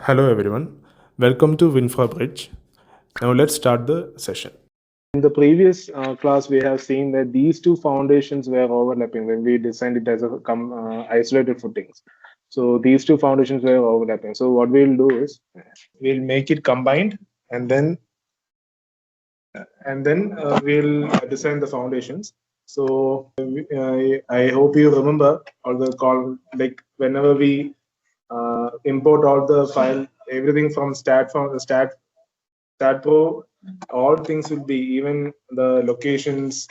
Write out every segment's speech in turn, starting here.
Hello everyone, welcome to WINFra BRIDGE. Now let's start the session. In the previous class, we have seen that these two foundations were overlapping when we designed it as a isolated footings. So these two foundations were overlapping. So what we'll do is we'll make it combined, and then we'll design the foundations. So I hope you remember all the call, like whenever we import all the file, everything from STAAD Pro, all things will be, even the locations,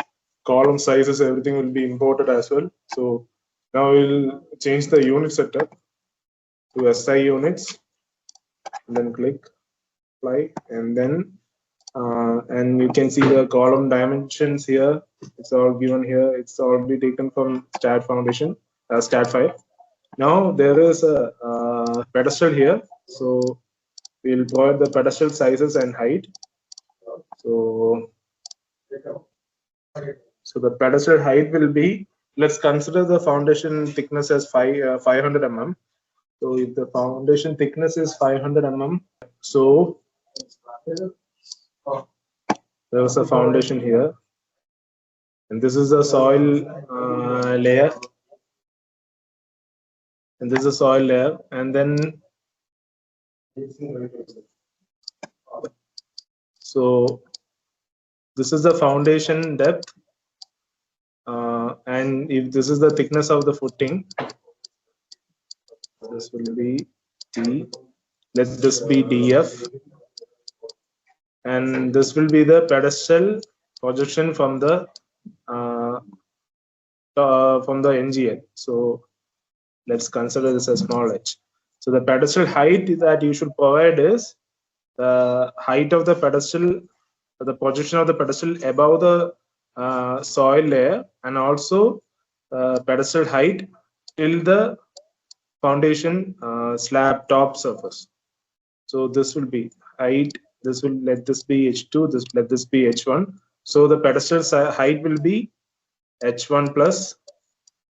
column sizes, everything will be imported as well. So now we'll change the unit setup to SI units, and then click apply, and then and you can see the column dimensions here. It's all given here. It's all be taken from STAAD Foundation, STAAD file. Now there is a pedestal here, so we'll provide the pedestal sizes and height. So the pedestal height will be, let's consider the foundation thickness as 500 mm. So if the foundation thickness is 500 mm, so there was a foundation here, and this is a soil layer, and this is a soil layer, and then so this is the foundation depth, and if this is the thickness of the footing, this will be D. Let this be DF, and this will be the pedestal projection from the NGL. So let's consider this as small h. So the pedestal height that you should provide is the height of the pedestal, the projection of the pedestal above the soil layer, and also pedestal height till the foundation slab top surface. So this will be height. This will, let this be h2. This, let this be h1. So the pedestal height will be h1 plus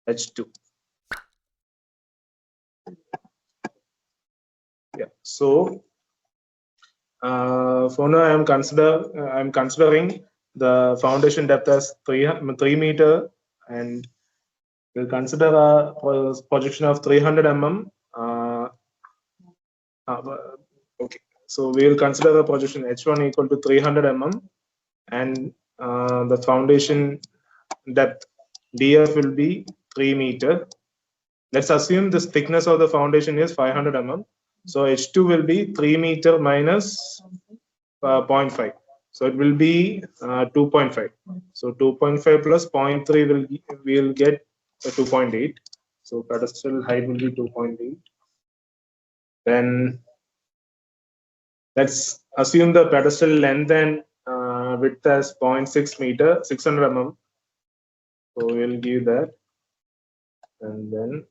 h2. Yeah. So for now, I'm considering the foundation depth as 3 meter, and we'll consider a projection of 300 mm. Okay. So we will consider the projection h1 equal to 300 mm, and the foundation depth df will be 3 meter. Let's assume this thickness of the foundation is 500 mm. So h2 will be 3 meter minus 0.5. So it will be 2.5. So 2.5 plus 0.3 will get 2.8. So pedestal height will be 2.8. Then let's assume the pedestal length and width as 0.6 meter, 600 mm. So we'll give that, and then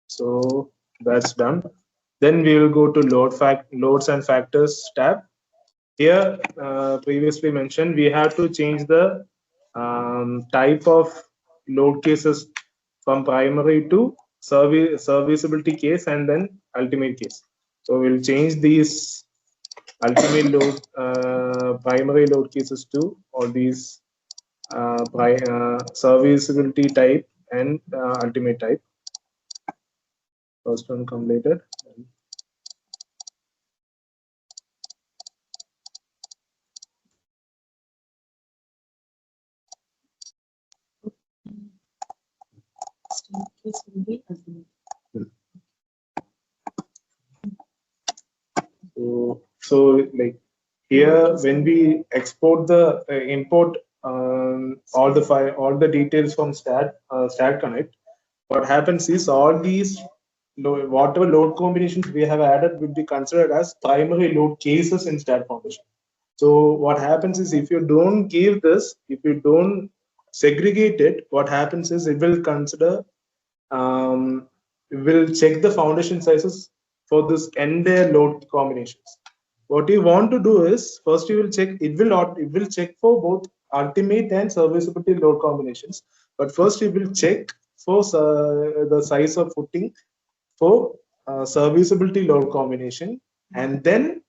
so that's done. Then we will go to loads and factors tab. Here, previously mentioned, we have to change the type of load cases from primary to serviceability case and then ultimate case. So we'll change these ultimate load, primary load cases to all these serviceability type and ultimate type. First one completed. So like here, when we export the import all the details from STAAD Connect, what happens is all these whatever load combinations we have added will be considered as primary load cases in STAAD Foundation. So what happens is, if you don't give this, if you don't segregate it, what happens is it will consider will check the foundation sizes for this entire load combinations. What you want to do is first you will check, it will check for both ultimate and serviceability load combinations, but first you will check for the size of footing for serviceability load combination, and then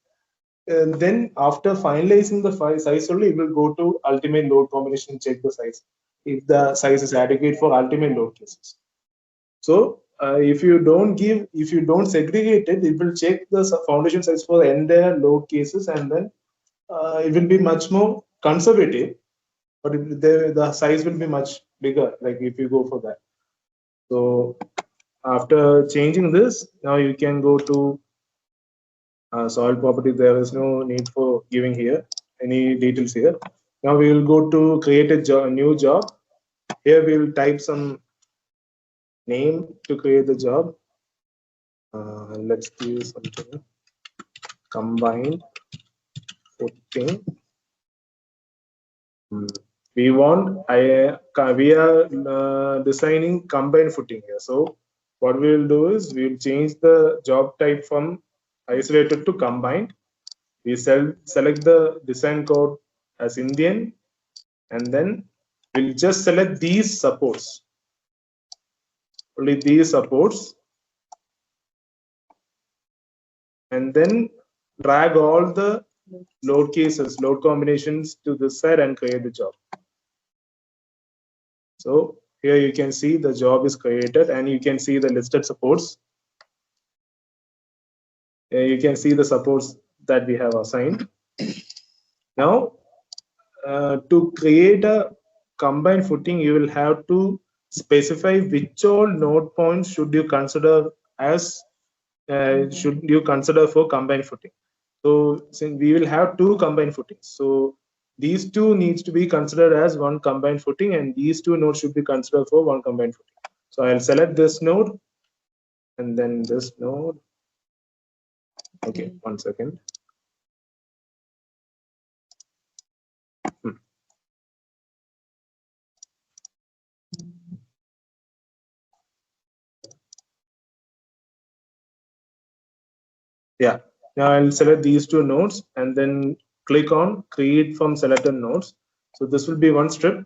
after finalizing the size only, it will go to ultimate load combination, check the size if the size is adequate for ultimate load cases. So if you don't segregate it, it will check the foundation size for the entire load cases, and then it will be much more conservative, but the size will be much bigger, like if you go for that. So after changing this, now you can go to soil property. There is no need for giving here any details here. Now we will go to create a new job. Here we will type some name to create the job. Let's do something combined footing. We are designing combined footing here. So what we will do is we will change the job type from isolated to combined. We select the design code as Indian, and then we'll just select these supports, only these supports, and then drag all the load cases, load combinations to this side and create the job. So here you can see the job is created, and you can see the listed supports. You can see the supports that we have assigned. Now to create a combined footing, you will have to specify which all node points should you consider as for combined footing. So since we will have two combined footings, so these two needs to be considered as one combined footing, and these two nodes should be considered for one combined footing. So I'll select this node and then this node. Okay, 1 second. Yeah, now I'll select these two nodes and then click on create from selected nodes. So this will be one strip.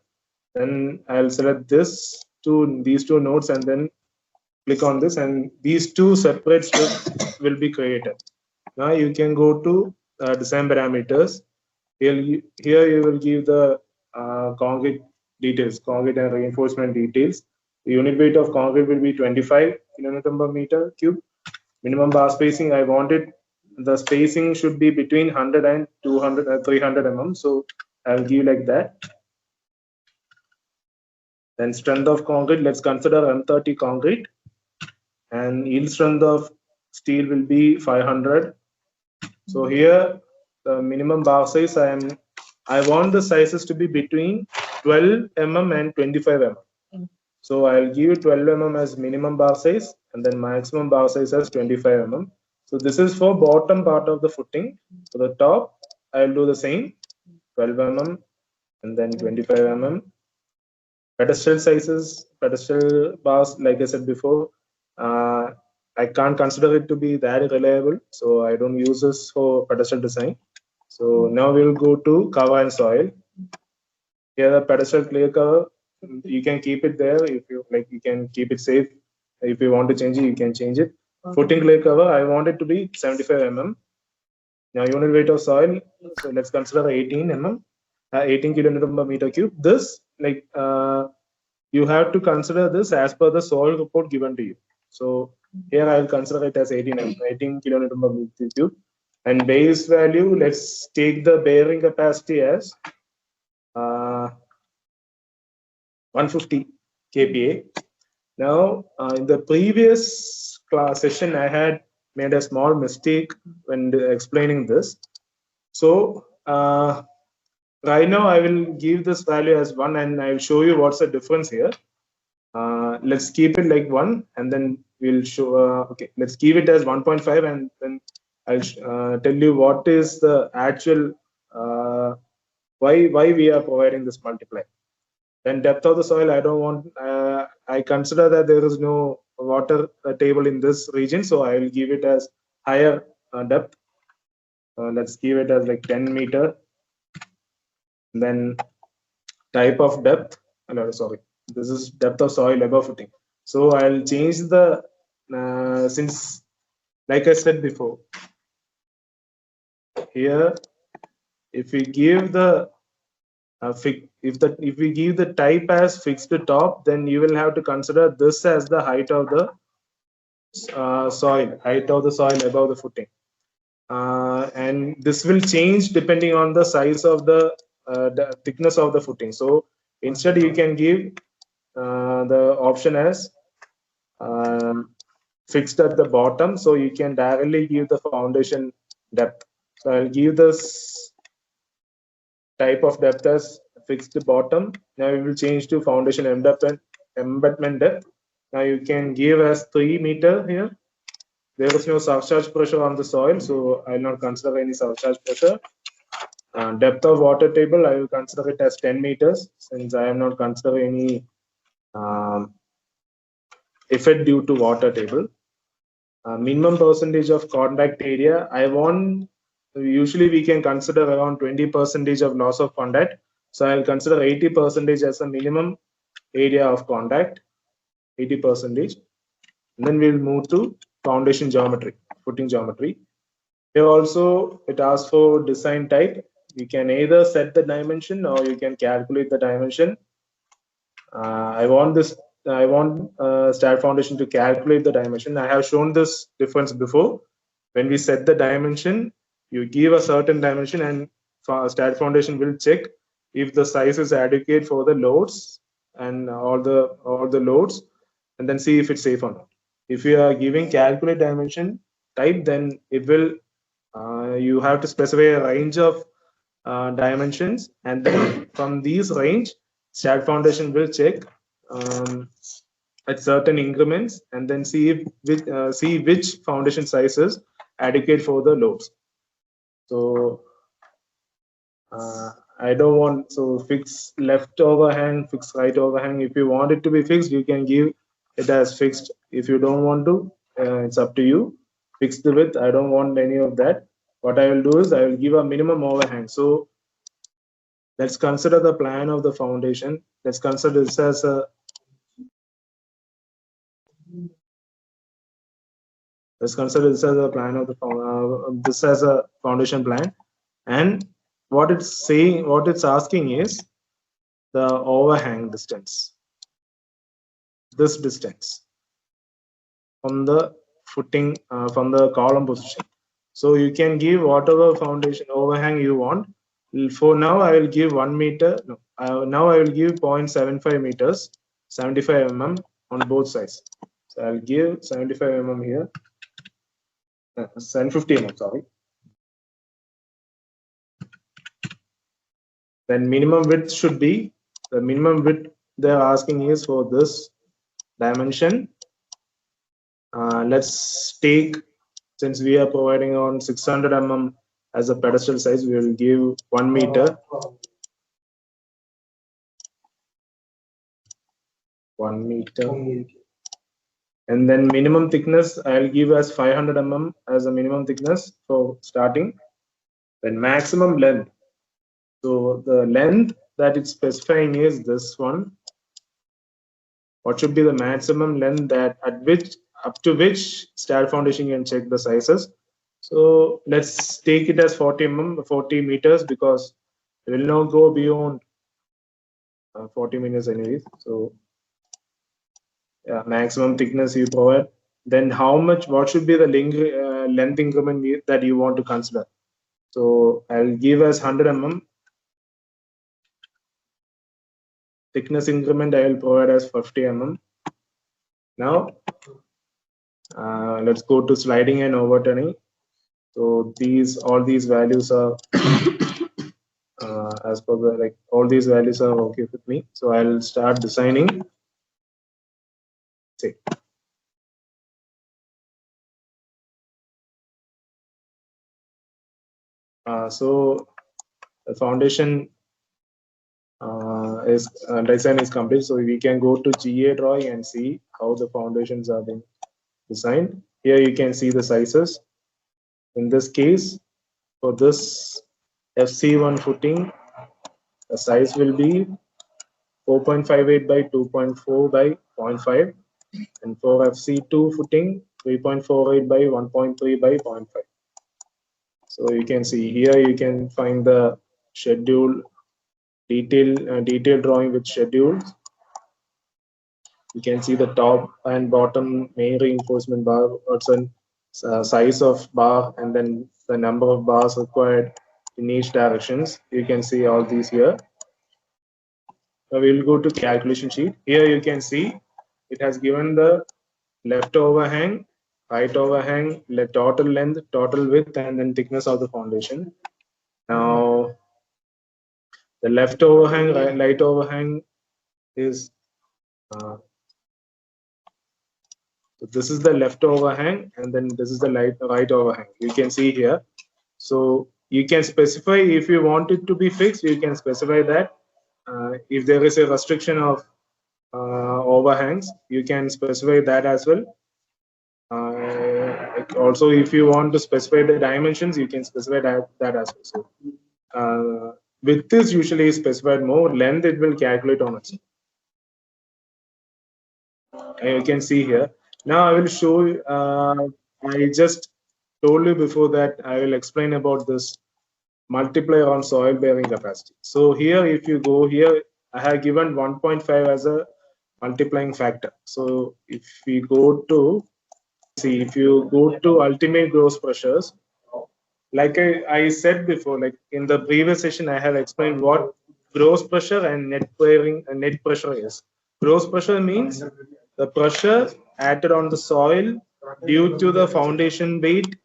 Then I'll select these two nodes and then click on this, and these two separate strips will be created. Now you can go to design parameters. Here you will give the concrete details, concrete and reinforcement details. The unit weight of concrete will be 25 kilonewton per meter cube. Minimum bar spacing, I wanted the spacing should be between 100 and 200 300 mm. So I'll give like that. Then strength of concrete, let's consider M30 concrete, and yield strength of steel will be 500. So here the minimum bar size, I want the sizes to be between 12 mm and 25 mm. So I'll give 12 mm as minimum bar size, and then maximum bar size as 25 mm. So this is for bottom part of the footing. For the top, I'll do the same, 12 mm and then 25 mm. Pedestal sizes, pedestal bars, like I said before, I can't consider it to be that reliable, so I don't use this for pedestal design. So now we'll go to cover and soil. Here the pedestal clear cover, you can keep it there if you like. You can keep it safe. If you want to change it, you can change it. Footing clear cover, I want it to be 75 mm. Now unit weight of soil, so let's consider 18 mm, 18 kilonewton per meter cube. This you have to consider this as per the soil report given to you. So here I'll consider it as 18 kilonewton per meter cube. And base value, let's take the bearing capacity as 150 kPa. Now, in the previous class session, I had made a small mistake when explaining this. So right now, I will give this value as 1, and I will show you what's the difference here. Let's keep it like 1, and then we'll show. Okay, let's keep it as 1.5, and then I'll tell you what is the actual why we are providing this multiply. Then depth of the soil, I don't want I consider that there is no water table in this region, so I will give it as higher depth. Let's give it as like 10 meter. Then type of depth, sorry, this is depth of soil above footing. So I'll change the, since like I said before, here if we give the if we give the type as fixed top, then you will have to consider this as the height of the height of the soil above the footing. And this will change depending on the size of the thickness of the footing. So instead you can give the option as fixed at the bottom, so you can directly give the foundation depth. So I'll give this type of depth as fixed bottom. Now we will change to foundation embedment depth. Now you can give as 3 meter here. There is no surcharge pressure on the soil, so I will not consider any surcharge pressure. Depth of water table, I will consider it as 10 meters, since I am not considering any effect due to water table. Minimum percentage of contact area, I want, usually we can consider around 20% of loss of contact. So I'll consider 80% as a minimum area of contact, 80%. And then we'll move to foundation geometry, footing geometry. Here also it asks for design type. You can either set the dimension or you can calculate the dimension. I want STAAD Foundation to calculate the dimension. I have shown this difference before. When we set the dimension, you give a certain dimension, and STAAD Foundation will check if the size is adequate for the loads and all the loads, and then see if it's safe or not. If you are giving calculate dimension type, then it will you have to specify a range of dimensions, and then from these range, STAAD Foundation will check at certain increments, and then see which foundation size is adequate for the loads. So I don't want, so fix left overhang, fix right overhang. If you want it to be fixed, you can give it as fixed. If you don't want to, it's up to you. Fix the width. I don't want any of that. What I will do is I will give a minimum overhang. So let's consider the plan of the foundation. Let's consider this as a plan of the this as a foundation plan. And what it's saying, what it's asking is the overhang distance, this distance from the footing, from the column position. So you can give whatever foundation overhang you want. For now I will give 1 meter. No, now I will give 0.75 meters, 75 mm on both sides. So I'll give 75 mm here, 750 mm, sorry. Then minimum width should be, the minimum width they're asking is for this dimension. Let's take, since we are providing on 600 mm as a pedestal size, we will give 1 meter. 1 meter. And then minimum thickness, I'll give as 500 mm as a minimum thickness for starting. Then maximum length. So the length that it's specifying is this one. What should be the maximum length that up to which STAAD Foundation can check the sizes? So let's take it as 40 meters, because it will not go beyond 40 meters anyways. So yeah, maximum thickness you provide. Then how much, what should be the length increment that you want to consider? So I'll give as 100 mm. Thickness increment I will provide as 50 mm. Now let's go to sliding and overturning. So all these values are as per the, like, all these values are okay with me. So I'll start designing. See. So the foundation design is complete. So we can go to GA drawing and see how the foundations are being designed. Here you can see the sizes. In this case, for this FC1 footing, the size will be 4.58 by 2.4 by 0.5, and for FC2 footing 3.48 by 1.3 by 0.5. So you can see here, you can find the schedule detailed drawing with schedules. You can see the top and bottom main reinforcement bar, also size of bar, and then the number of bars required in each directions. You can see all these here. Now we'll go to calculation sheet. Here you can see it has given the left overhang, right overhang, total length, total width, and then thickness of the foundation. Now the left overhang, right overhang is so this is the left overhang, and then this is the right overhang. You can see here. So you can specify if you want it to be fixed. You can specify that. If there is a restriction of overhangs, you can specify that as well. Also, if you want to specify the dimensions, you can specify that as well. So width is usually specified more. Length it will calculate on its own. You can see here. Now I will show you. I just told you before that I will explain about this multiplier on soil bearing capacity. So here, if you go here, I have given 1.5 as a multiplying factor. So if we go to see, if you go to ultimate gross pressures, like I said before, like in the previous session, I have explained what gross pressure and net pressure is. Gross pressure means the pressure acted on the soil due to the foundation weight,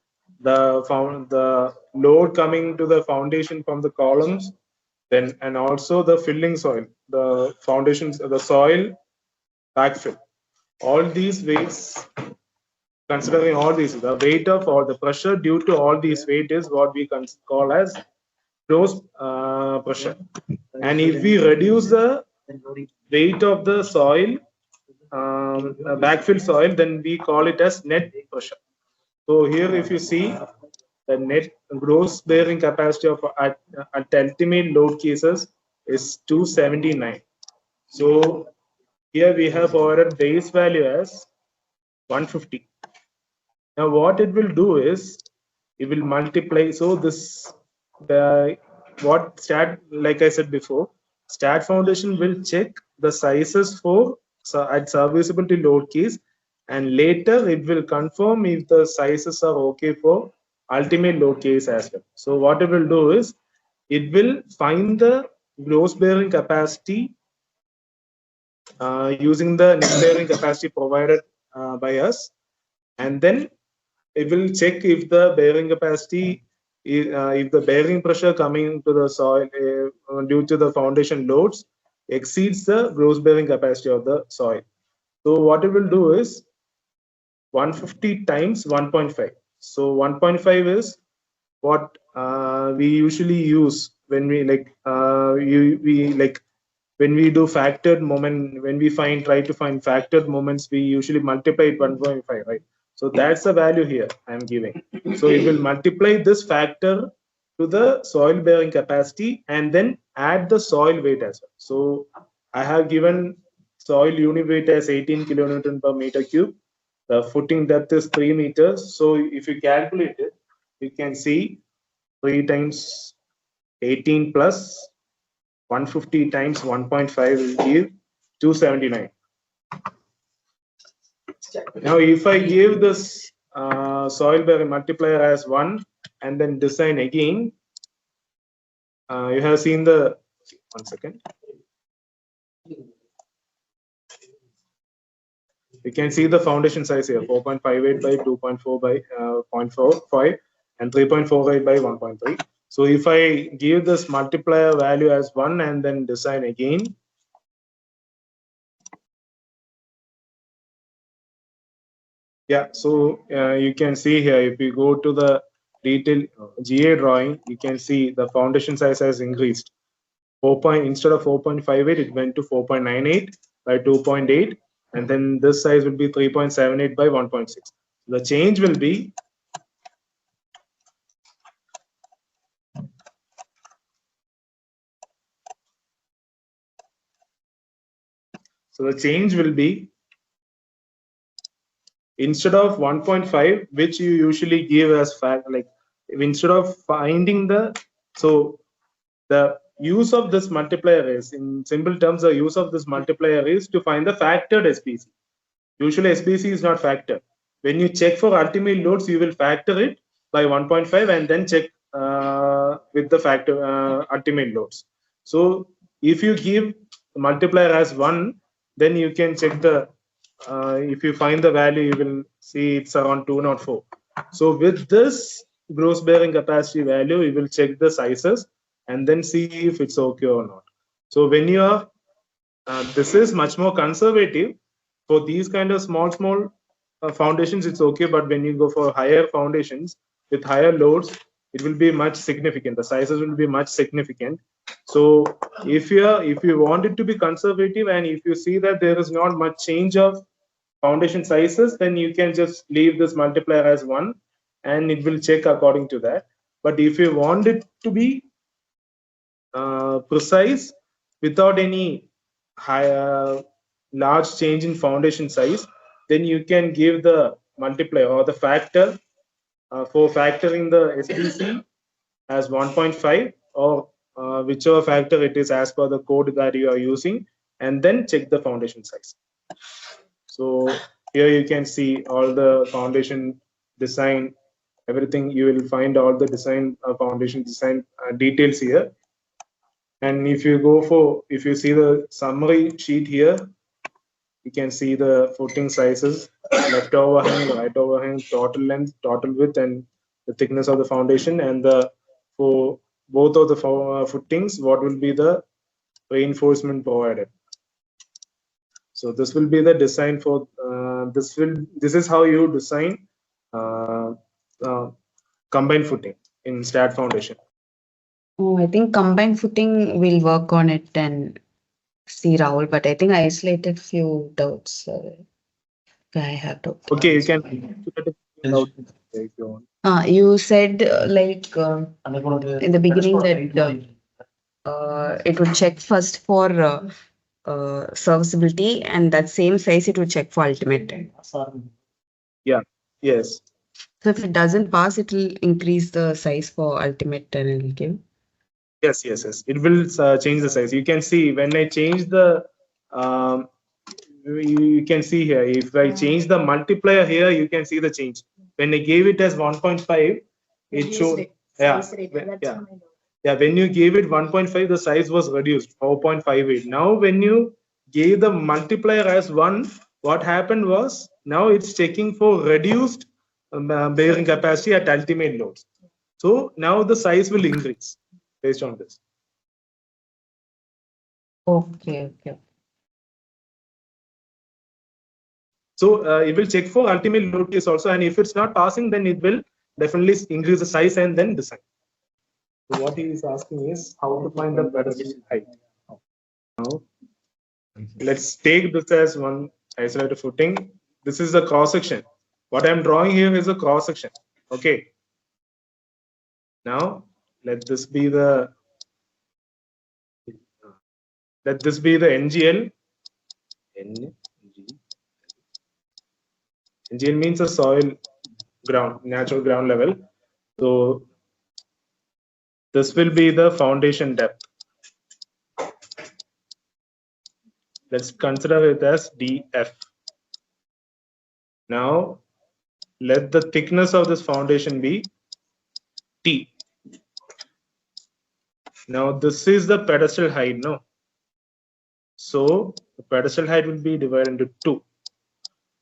the load coming to the foundation from the columns, then and also the filling soil, the foundations, the soil backfill. All these weights, considering all these, the weight of or the pressure due to all these weight is what we call as gross pressure. And if we reduce the weight of the soil, backfill soil, then we call it as net pressure. So here, if you see the net gross bearing capacity of at ultimate load cases is 279. So here we have our base value as 150. Now what it will do is it will multiply. So this what STAAD, like I said before, STAAD Foundation will check the sizes for at serviceability load case, and later it will confirm if the sizes are okay for ultimate load case as well. So what it will do is it will find the gross bearing capacity using the net bearing capacity provided by us, and then it will check if the bearing capacity, if the bearing pressure coming to the soil due to the foundation loads exceeds the gross bearing capacity of the soil. So what it will do is 150 times 1.5. So 1.5 is what we usually use when we when we do factored moment, when we try to find factored moments, we usually multiply it 1.5, right? So that's the value here I'm giving. So it will multiply this factor to the soil bearing capacity and then add the soil weight as well. So I have given soil unit weight as 18 kilonewton per meter cube. The footing depth is 3 meters. So if you calculate it, you can see 3 times 18 plus 150 times 1.5 will give 279. Now, if I give this soil bearing multiplier as 1 and then design again, you have seen the, one second. You can see the foundation size here, 4.58 by 2.4 by 0.45 and 3.48 by 1.3. So if I give this multiplier value as 1 and then design again, yeah, so you can see here, if you go to the detail GA drawing, you can see the foundation size has increased. instead of 4.58, it went to 4.98 by 2.8, and then this size will be 3.78 by 1.6. The change will be instead of 1.5, which you usually give as fact, like instead of finding the use of this multiplier is, in simple terms, the use of this multiplier is to find the factored SPC. Usually SPC is not factored. When you check for ultimate loads, you will factor it by 1.5 and then check with the factor ultimate loads. So if you give the multiplier as 1, then you can check the if you find the value, you will see it's around 204. So with this gross bearing capacity value, you will check the sizes and then see if it's okay or not. So when you are this is much more conservative. For these kind of small foundations, it's okay, but when you go for higher foundations with higher loads, it will be much significant. The sizes will be much significant. So if you want it to be conservative, and if you see that there is not much change of foundation sizes, then you can just leave this multiplier as 1 and it will check according to that. But if you want it to be precise without any large change in foundation size, then you can give the multiplier or the factor for factoring the SPC as 1.5 or whichever factor it is as per the code that you are using, and then check the foundation size. So here you can see all the foundation design, everything. You will find all the design foundation design details here. And if you see the summary sheet here, you can see the footing sizes, left overhang, right overhang, total length, total width, and the thickness of the foundation, and for both of the footings, what will be the reinforcement provided. So this will be the design for this is how you design combined footing in STAAD Foundation. Oh, I think combined footing will work on it and see, Rahul, but I think I isolated few doubts. I have doubts. Okay, you can if you want. You said in the beginning that it would check first for serviceability, and that same size it would check for ultimate. Yeah. Yes. So if it doesn't pass, it will increase the size for ultimate and it will give. Yes. It will change the size. You can see when I change the you can see here, if I change the multiplier here, you can see the change. When I gave it as 1.5, it showed when you gave it 1.5, the size was reduced 4.58. Now when you gave the multiplier as 1, what happened was, now it's checking for reduced bearing capacity at ultimate loads. So now the size will increase based on this. Okay. So it will check for ultimate load case also, and if it's not passing, then it will definitely increase the size and then design. So what he is asking is how to find the pedestal height. Now let's take this as one isolated footing. This is the cross section. What I'm drawing here is a cross section. Okay. Now let this be the NGL. NGL means a soil ground, natural ground level. So this will be the foundation depth. Let's consider it as DF. Now let the thickness of this foundation be T. Now this is the pedestal height, no? So the pedestal height will be divided into two.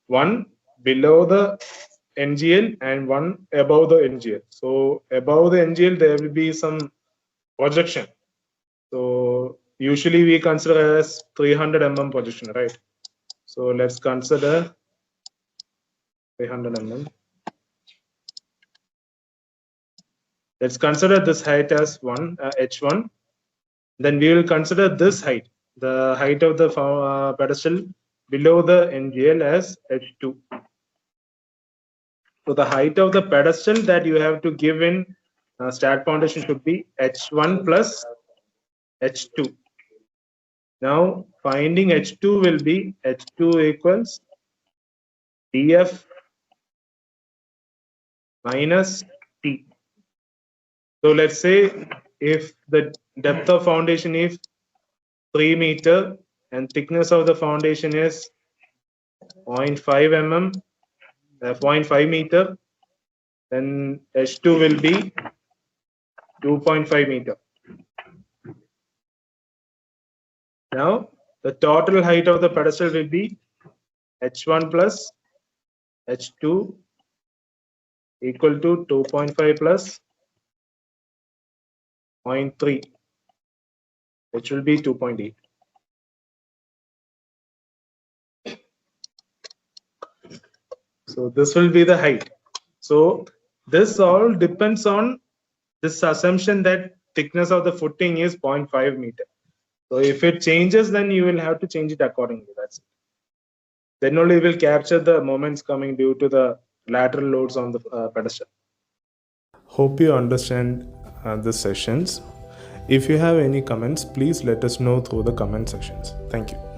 One below the NGL and one above the NGL. So above the NGL there will be some projection. So usually we consider as 300 mm projection, right? So let's consider 300 mm. Let's consider this height as H1. then we will consider this height, the height of the pedestal below the NGL as h2. So the height of the pedestal that you have to give in STAAD Foundation should be h1 plus h2. Now finding h2 will be h2 equals df minus t. So let's say if the depth of foundation is 3 meter and thickness of the foundation is 0.5 mm, 0.5 meter, then h2 will be 2.5 meter. Now the total height of the pedestal will be h1 plus h2 equal to 2.5 plus 0.3, which will be 2.8. So this will be the height. So this all depends on this assumption that thickness of the footing is 0.5 meter. So if it changes, then you will have to change it accordingly. That's it. Then only we will capture the moments coming due to the lateral loads on the pedestal. Hope you understand the sessions. If you have any comments, please let us know through the comment sections. Thank you.